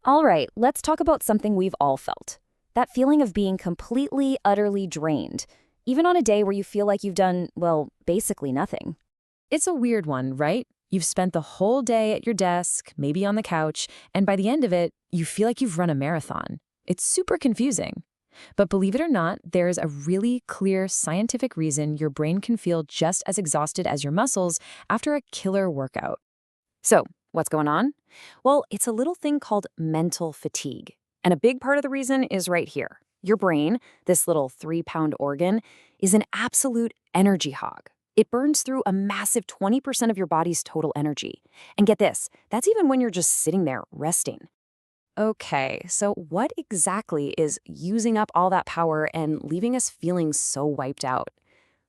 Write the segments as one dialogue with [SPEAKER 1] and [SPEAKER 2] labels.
[SPEAKER 1] All right, let's talk about something we've all felt. That feeling of being completely, utterly drained, even on a day where you feel like you've done, well, basically nothing.
[SPEAKER 2] It's a weird one, right? You've spent the whole day at your desk, maybe on the couch, and by the end of it, you feel like you've run a marathon. It's super confusing. But believe it or not, there's a really clear scientific reason your brain can feel just as exhausted as your muscles after a killer workout.
[SPEAKER 1] So, what's going on? Well, it's a little thing called mental fatigue. And a big part of the reason is right here. Your brain, this little 3-pound organ, is an absolute energy hog. It burns through a massive 20% of your body's total energy. And get this, that's even when you're just sitting there resting. Okay, so what exactly is using up all that power and leaving us feeling so wiped out?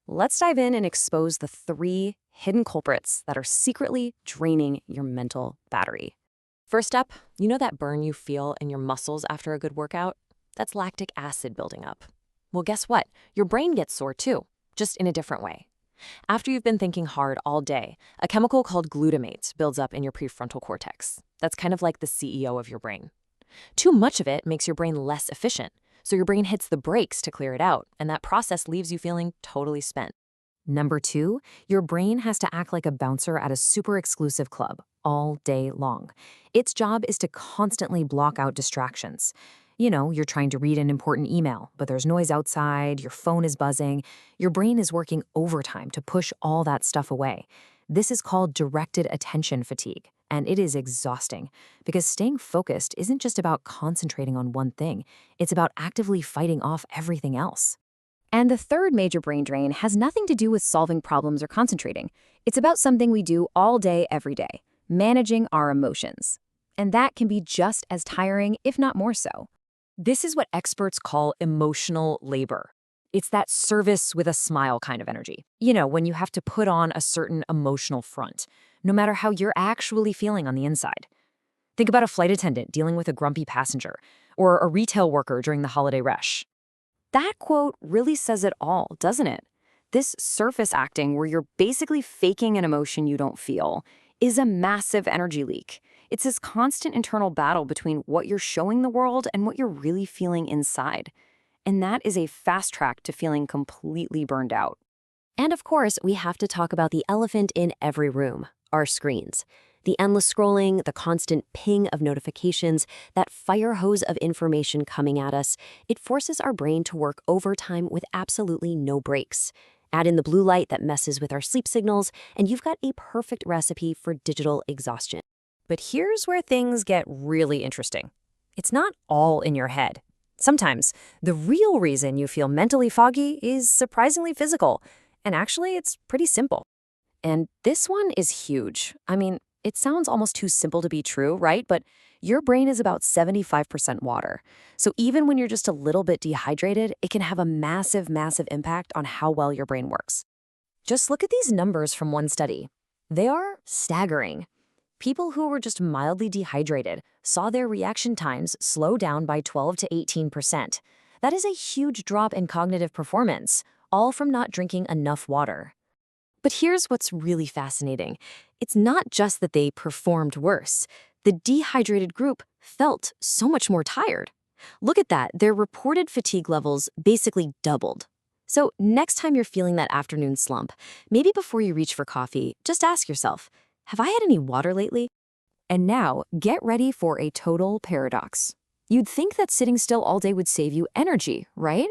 [SPEAKER 1] Let's dive in and expose the 3 hidden culprits that are secretly draining your mental battery.
[SPEAKER 3] First up, you know that burn you feel in your muscles after a good workout? That's lactic acid building up. Well, guess what? Your brain gets sore too, just in a different way. After you've been thinking hard all day, a chemical called glutamate builds up in your prefrontal cortex. That's kind of like the CEO of your brain. Too much of it makes your brain less efficient, so your brain hits the brakes to clear it out, and that process leaves you feeling totally spent.
[SPEAKER 1] Number 2, your brain has to act like a bouncer at a super exclusive club all day long. Its job is to constantly block out distractions. You know, you're trying to read an important email, but there's noise outside, your phone is buzzing. Your brain is working overtime to push all that stuff away. This is called directed attention fatigue, and it is exhausting because staying focused isn't just about concentrating on one thing. It's about actively fighting off everything else. And the third major brain drain has nothing to do with solving problems or concentrating. It's about something we do all day, every day, managing our emotions. And that can be just as tiring, if not more so. This is what experts call emotional labor. It's that service with a smile kind of energy. You know, when you have to put on a certain emotional front, no matter how you're actually feeling on the inside. Think about a flight attendant dealing with a grumpy passenger, or a retail worker during the holiday rush. That quote really says it all, doesn't it? This surface acting where you're basically faking an emotion you don't feel is a massive energy leak. It's this constant internal battle between what you're showing the world and what you're really feeling inside. And that is a fast track to feeling completely burned out.
[SPEAKER 3] And of course, we have to talk about the elephant in every room, our screens. The endless scrolling, the constant ping of notifications, that fire hose of information coming at us, it forces our brain to work overtime with absolutely no breaks. Add in the blue light that messes with our sleep signals, and you've got a perfect recipe for digital exhaustion.
[SPEAKER 1] But here's where things get really interesting. It's not all in your head. Sometimes, the real reason you feel mentally foggy is surprisingly physical, and actually, it's pretty simple. And this one is huge. I mean, it sounds almost too simple to be true, right? But your brain is about 75% water. So even when you're just a little bit dehydrated, it can have a massive, massive impact on how well your brain works. Just look at these numbers from one study. They are staggering. People who were just mildly dehydrated saw their reaction times slow down by 12 to 18%. That is a huge drop in cognitive performance, all from not drinking enough water. But here's what's really fascinating. It's not just that they performed worse. The dehydrated group felt so much more tired. Look at that, their reported fatigue levels basically doubled. So next time you're feeling that afternoon slump, maybe before you reach for coffee, just ask yourself, have I had any water lately? And now, get ready for a total paradox. You'd think that sitting still all day would save you energy, right?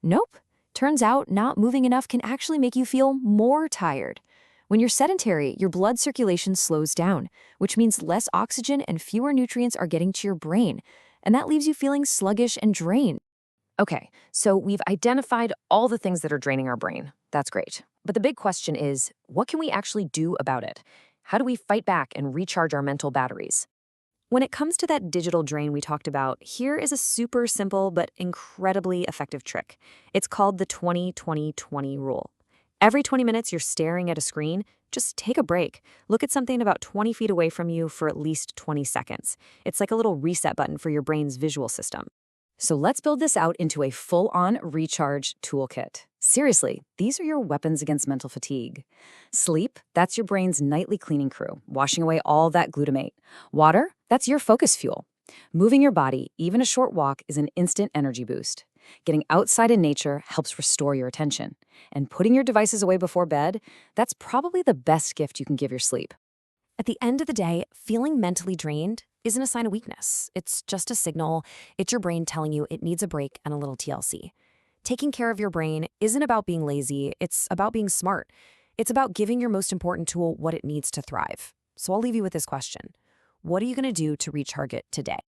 [SPEAKER 1] Nope. Turns out not moving enough can actually make you feel more tired. When you're sedentary, your blood circulation slows down, which means less oxygen and fewer nutrients are getting to your brain, and that leaves you feeling sluggish and drained. Okay, so we've identified all the things that are draining our brain. That's great. But the big question is, what can we actually do about it? How do we fight back and recharge our mental batteries? When it comes to that digital drain we talked about, here is a super simple but incredibly effective trick. It's called the 20-20-20 rule. Every 20 minutes you're staring at a screen, just take a break. Look at something about 20 feet away from you for at least 20 seconds. It's like a little reset button for your brain's visual system. So let's build this out into a full-on recharge toolkit. Seriously, these are your weapons against mental fatigue. Sleep, that's your brain's nightly cleaning crew, washing away all that glutamate. Water, that's your focus fuel.
[SPEAKER 2] Moving your body, even a short walk, is an instant energy boost. Getting outside in nature helps restore your attention. And putting your devices away before bed, that's probably the best gift you can give your sleep.
[SPEAKER 1] At the end of the day, feeling mentally drained isn't a sign of weakness. It's just a signal. It's your brain telling you it needs a break and a little TLC. Taking care of your brain isn't about being lazy, it's about being smart. It's about giving your most important tool what it needs to thrive. So I'll leave you with this question. What are you going to do to recharge it today?